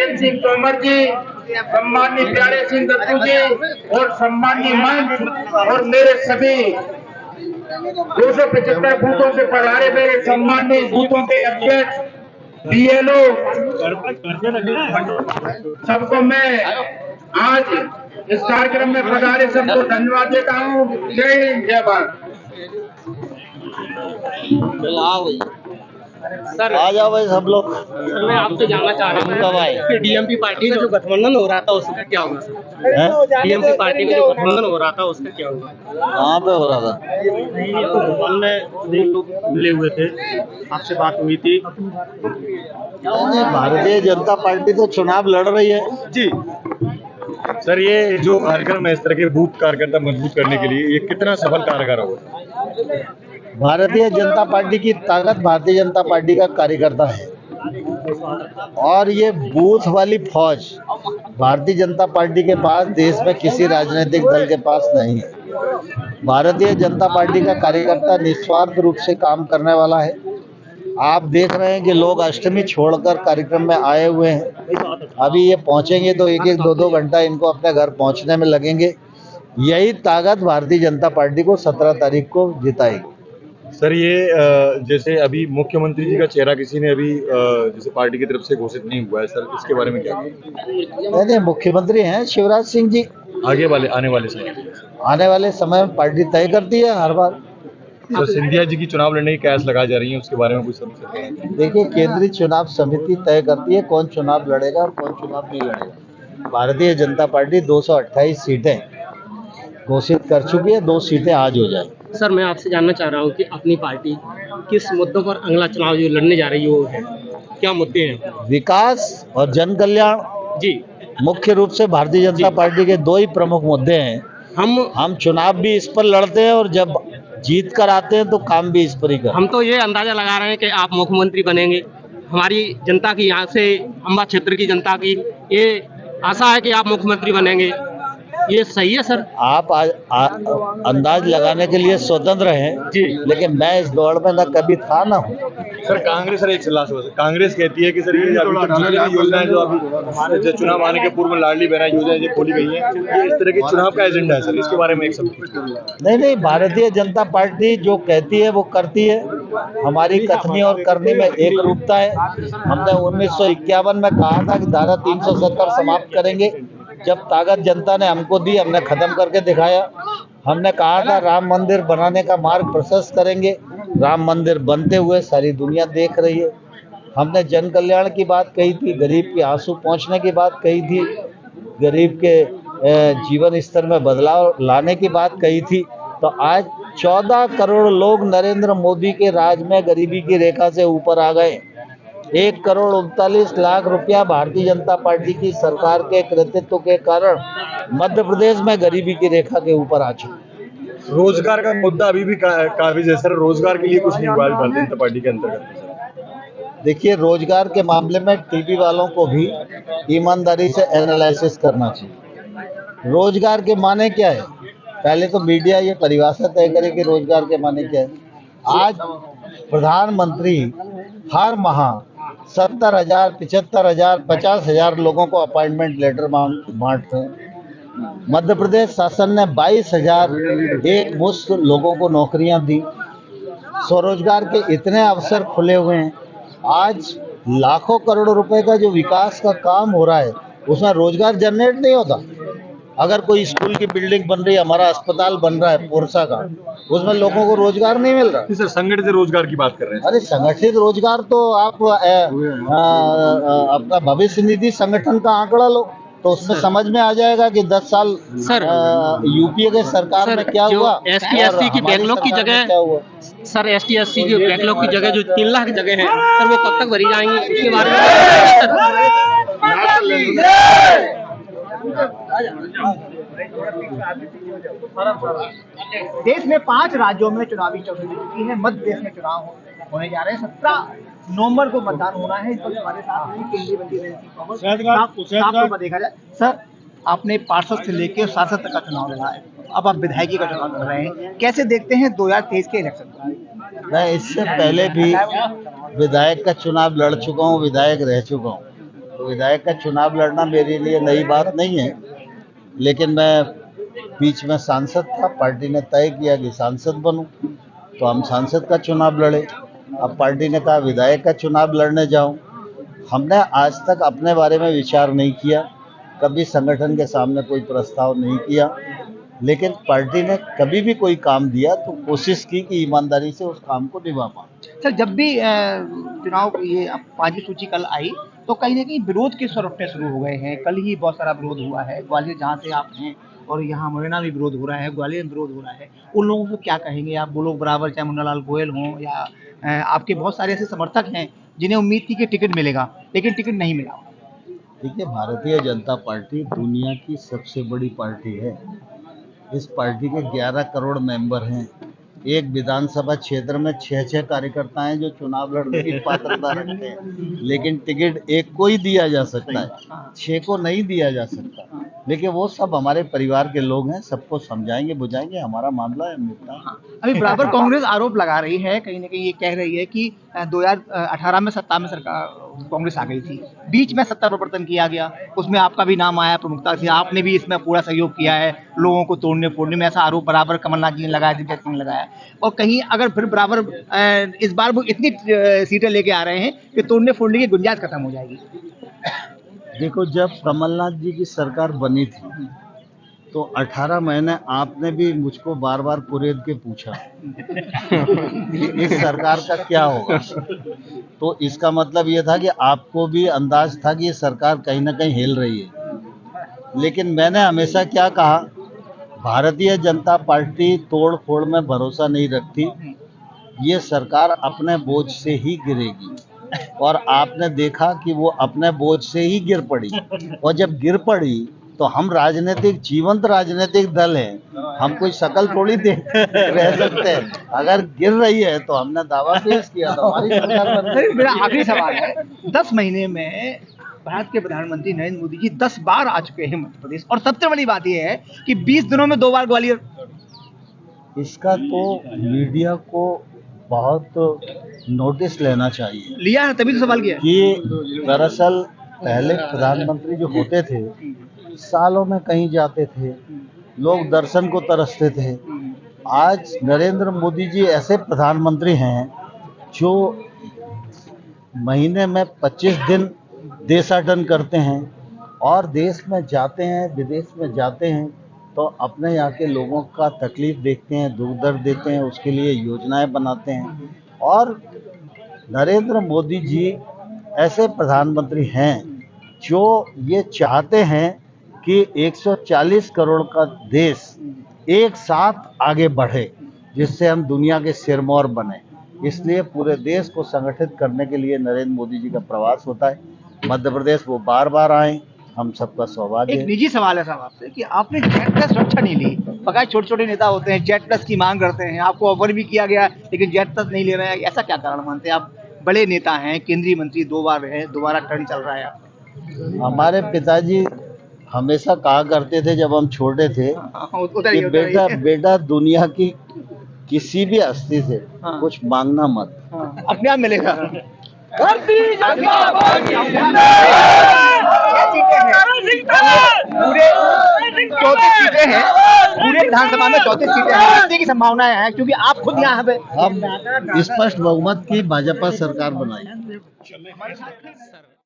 नरेंद्र सिंह तोमर जी, सम्माननीय प्यारे सिंह दत्तू जी और सम्माननीय मंच और मेरे सभी 275 बूथों से पधारे मेरे सम्माननीय बूथों के अध्यक्ष बीएलओ, सबको मैं आज इस कार्यक्रम में पधारे सबको धन्यवाद देता हूँ। जय हिंद, जय भारत। सर आ जाओ भाई सब लोग। सर मैं आपसे जानना चाह रहा हूँ कि डीएमपी पार्टी का जो गठबंधन हो रहा था उसका क्या होगा सर? डीएमपी पार्टी का जो गठबंधन हो रहा था उसका क्या होगा? कहाँ पे हो रहा था? तो भोपाल में लोग मिले हुए थे, आपसे बात हुई थी। भारतीय जनता पार्टी तो चुनाव लड़ रही है जी सर, ये जो कार्यक्रम है इस तरह के बूथ कार्यकर्ता मजबूत करने के लिए, ये कितना सफल कारगर होगा? भारतीय जनता पार्टी की ताकत भारतीय जनता पार्टी का कार्यकर्ता है और ये बूथ वाली फौज भारतीय जनता पार्टी के पास देश में किसी राजनीतिक दल के पास नहीं है। भारतीय जनता पार्टी का कार्यकर्ता निस्वार्थ रूप से काम करने वाला है। आप देख रहे हैं कि लोग अष्टमी छोड़कर कार्यक्रम में आए हुए हैं। अभी ये पहुंचेंगे तो एक एक दो दो घंटा इनको अपने घर पहुंचने में लगेंगे। यही ताकत भारतीय जनता पार्टी को 17 तारीख को जिताएगी। सर ये जैसे अभी मुख्यमंत्री जी का चेहरा किसी ने अभी जैसे पार्टी की तरफ से घोषित नहीं हुआ है, सर इसके बारे में क्या? नहीं, मुख्यमंत्री हैं शिवराज सिंह जी। आने वाले समय में पार्टी तय करती है हर बार। सर सिंधिया जी की चुनाव लड़ने की कयास लगाई जा रही है, उसके बारे में कुछ समझ? देखिए, केंद्रीय चुनाव समिति तय करती है कौन चुनाव लड़ेगा और कौन चुनाव नहीं लड़ेगा। भारतीय जनता पार्टी 228 सीटें घोषित कर चुकी है, 2 सीटें आज हो जाए। सर मैं आपसे जानना चाह रहा हूँ कि अपनी पार्टी किस मुद्दों पर अगला चुनाव जो लड़ने जा रही है वो है, क्या मुद्दे हैं? विकास और जन कल्याण जी, मुख्य रूप से भारतीय जनता पार्टी के 2 ही प्रमुख मुद्दे हैं। हम चुनाव भी इस पर लड़ते हैं और जब जीत कर आते हैं तो काम भी इस पर ही करते हैं। हम तो ये अंदाजा लगा रहे हैं कि आप मुख्यमंत्री बनेंगे। हमारी जनता की, यहाँ से अम्बा क्षेत्र की जनता की ये आशा है कि आप मुख्यमंत्री बनेंगे। ये सही है सर? आप अंदाज लगाने के लिए स्वतंत्र हैं जी, लेकिन मैं इस दौड़ में न कभी था ना हूँ। सर कांग्रेस, सर एक सलाह कांग्रेस कहती है कि सर ये अभी तक जितनी भी योजनाएं जो अभी हमारे चुनाव आने के पूर्व लाडली बहना योजना जो खोली गई है, ये इस तरह के चुनाव का एजेंडा है सर, इसके बारे में एक सब? नहीं, भारतीय जनता पार्टी जो कहती है वो करती है। हमारी कथनी और करनी में एक रूपता है। हमने 1951 में कहा था कि धारा 370 समाप्त करेंगे। जब ताकत जनता ने हमको दी, हमने खत्म करके दिखाया। हमने कहा था राम मंदिर बनाने का मार्ग प्रशस्त करेंगे। राम मंदिर बनते हुए सारी दुनिया देख रही है। हमने जन कल्याण की बात कही थी, गरीब के आंसू पहुंचने की बात कही थी, गरीब के जीवन स्तर में बदलाव लाने की बात कही थी। तो आज 14 करोड़ लोग नरेंद्र मोदी के राज में गरीबी की रेखा से ऊपर आ गए। 1 करोड़ 39 लाख रुपया भारतीय जनता पार्टी की सरकार के कृतित्व के कारण मध्य प्रदेश में गरीबी की रेखा के ऊपर आ चुकी। रोजगार का मुद्दा अभी भी काबिज है सर, रोजगार के लिए कुछ नहीं हुआ भारतीय जनता पार्टी के अंतर्गत। देखिए, रोजगार के मामले में टीवी वालों को भी ईमानदारी से एनालिसिस करना चाहिए। रोजगार के माने क्या है? पहले तो मीडिया ये परिभाषा तय करे कि रोजगार के माने क्या है। आज प्रधानमंत्री हर माह 70,000, 75,000, 50,000 लोगों को अपॉइंटमेंट लेटर बांटते हैं। मध्य प्रदेश शासन ने 22,000 एक मुश्त लोगों को नौकरियां दी। स्वरोजगार के इतने अवसर खुले हुए हैं। आज लाखों करोड़ रुपए का जो विकास का काम हो रहा है उसमें रोजगार जनरेट नहीं होता। अगर कोई स्कूल की बिल्डिंग बन रही है, हमारा अस्पताल बन रहा है पोरसा का, उसमें लोगों को रोजगार नहीं मिल रहा। सर संगठित रोजगार की बात कर रहे हैं। अरे संगठित रोजगार तो आप अपना भविष्य निधि संगठन का आंकड़ा लो तो उसमें समझ में आ जाएगा कि 10 साल यूपीए के सरकार में क्या हुआ। ST/SC की बैकलॉग की जगह क्या हुआ? सर ST/SC की बैकलॉग की जगह जो 3 लाख जगह है सर, वो कब तक भरी जाएंगी? इसके बारे में देश में 5 राज्यों में चुनावी चौधरी चुकी है। मध्य प्रदेश में चुनाव होने जा रहे हैं। 17 नवंबर को मतदान होना है। इस वक्त हमारे साथ हैं केंद्रीय मंत्री नरेंद्र सिंह। देखा जाए सर, आपने पार्षद से लेकर सांसद तक का चुनाव लड़ा है, अब आप विधायकी का चुनाव लड़ रहे हैं, कैसे देखते हैं 2023 के इलेक्शन को? मैं इससे पहले भी विधायक का चुनाव लड़ चुका हूँ, विधायक रह चुका हूँ। विधायक का चुनाव लड़ना मेरे लिए नई बात नहीं है, लेकिन मैं बीच में सांसद था, पार्टी ने तय किया कि सांसद बनूं, तो हम सांसद का चुनाव लड़े। अब पार्टी ने कहा विधायक का चुनाव लड़ने जाऊं। हमने आज तक अपने बारे में विचार नहीं किया, कभी संगठन के सामने कोई प्रस्ताव नहीं किया, लेकिन पार्टी ने कभी भी कोई काम दिया तो कोशिश की कि ईमानदारी से उस काम को निभा पाऊं। सर, जब भी चुनाव ये अब 5वीं सूची कल आई तो कहीं ना कहीं विरोध के स्वर उठने शुरू हो गए हैं। कल ही बहुत सारा विरोध हुआ है, ग्वालियर जहाँ से आप हैं और यहाँ मुरैना में विरोध हो रहा है, ग्वालियर में विरोध हो रहा है। उन लोगों को क्या कहेंगे आप? वो लोग बराबर, चाहे मुन्नालाल गोयल हों या आपके बहुत सारे ऐसे समर्थक हैं जिन्हें उम्मीद थी कि टिकट मिलेगा लेकिन टिकट नहीं मिला। देखिए, भारतीय जनता पार्टी दुनिया की सबसे बड़ी पार्टी है। इस पार्टी के 11 करोड़ मेंबर हैं। एक विधानसभा क्षेत्र में 6 कार्यकर्ता हैं जो चुनाव लड़ने की पात्रता रखते हैं, लेकिन टिकट एक को ही दिया जा सकता है, 6 को नहीं दिया जा सकता। लेकिन वो सब हमारे परिवार के लोग हैं, सबको समझाएंगे बुझाएंगे, हमारा मामला है निपटा। अभी बराबर कांग्रेस आरोप लगा रही है, कहीं ना कहीं ये कह रही है कि 2018 में सत्ता में सरकार कांग्रेस आ गई थी, बीच में सत्ता परिवर्तन किया गया, उसमें आपका भी नाम आया प्रमुखता से, आपने भी इसमें पूरा सहयोग किया है लोगों को तोड़ने फोड़ने में। ऐसा आरोप बराबर कमलनाथ जी ने लगाया, दिग्विजय सिंह ने लगाया। और कहीं अगर फिर बराबर इस बार वो इतनी सीटें लेके आ रहे हैं कि तोड़ने फोड़ने की गुंजाइश खत्म हो जाएगी। देखो, जब कमलनाथ जी की सरकार बनी थी तो 18 महीने आपने भी मुझको बार बार कुरेद के पूछा इस सरकार का क्या होगा। तो इसका मतलब ये था कि आपको भी अंदाज था कि ये सरकार कहीं ना कहीं हिल रही है। लेकिन मैंने हमेशा क्या कहा, भारतीय जनता पार्टी तोड़ फोड़ में भरोसा नहीं रखती, ये सरकार अपने बोझ से ही गिरेगी। और आपने देखा कि वो अपने बोझ से ही गिर पड़ी, और जब गिर पड़ी तो हम राजनीतिक जीवंत राजनीतिक दल हैं, हम कोई शकल थोड़ी दे रह सकते हैं। अगर गिर रही है तो हमने दावा पेश किया था, हमारी सरकार बन गई। मेरा आखिरी सवाल है, 10 महीने में भारत के प्रधानमंत्री नरेंद्र मोदी जी 10 बार आ चुके हैं मध्य प्रदेश, और सबसे बड़ी बात यह है कि 20 दिनों में 2 बार ग्वालियर। इसका तो मीडिया को बहुत नोटिस लेना चाहिए। लिया है, तभी तो सवाल किया कि दरअसल पहले प्रधानमंत्री जो होते थे सालों में कहीं जाते थे, लोग दर्शन को तरसते थे। आज नरेंद्र मोदी जी ऐसे प्रधानमंत्री हैं जो महीने में 25 दिन देशाटन करते हैं, और देश में जाते हैं, विदेश में जाते हैं तो अपने यहाँ के लोगों का तकलीफ देखते हैं, दुख दर्द देते हैं, उसके लिए योजनाएं बनाते हैं। और नरेंद्र मोदी जी ऐसे प्रधानमंत्री हैं जो ये चाहते हैं कि 140 करोड़ का देश एक साथ आगे बढ़े, जिससे हम दुनिया के सिरमौर बने। इसलिए पूरे देश को संगठित करने के लिए नरेंद्र मोदी जी का प्रवास होता है। मध्य प्रदेश वो बार बार आए, हम सबका सौभाग्य है। एक निजी सवाल है साहब आपसे कि आपने जेट प्लस सुरक्षा नहीं ली। पता है छोटे छोटे नेता होते हैं, जेट प्लस की मांग करते हैं, आपको ऑफर भी किया गया लेकिन जेट प्लस नहीं ले रहे हैं, ऐसा क्या कारण मानते हैं? आप बड़े नेता हैं, केंद्रीय मंत्री 2 बार रहे, दोबारा टर्न चल रहा है। हमारे पिताजी हमेशा कहा करते थे जब हम छोटे थे कि बेटा दुनिया की किसी भी हस्ती से कुछ मांगना मत, अपने आप मिलेगा। पूरे 34 सीटें हैं, पूरे विधानसभा में 34 सीटें हैं, जीतने की संभावनाएं हैं क्योंकि आप खुद यहाँ पे हम स्पष्ट बहुमत की भाजपा सरकार बनाई।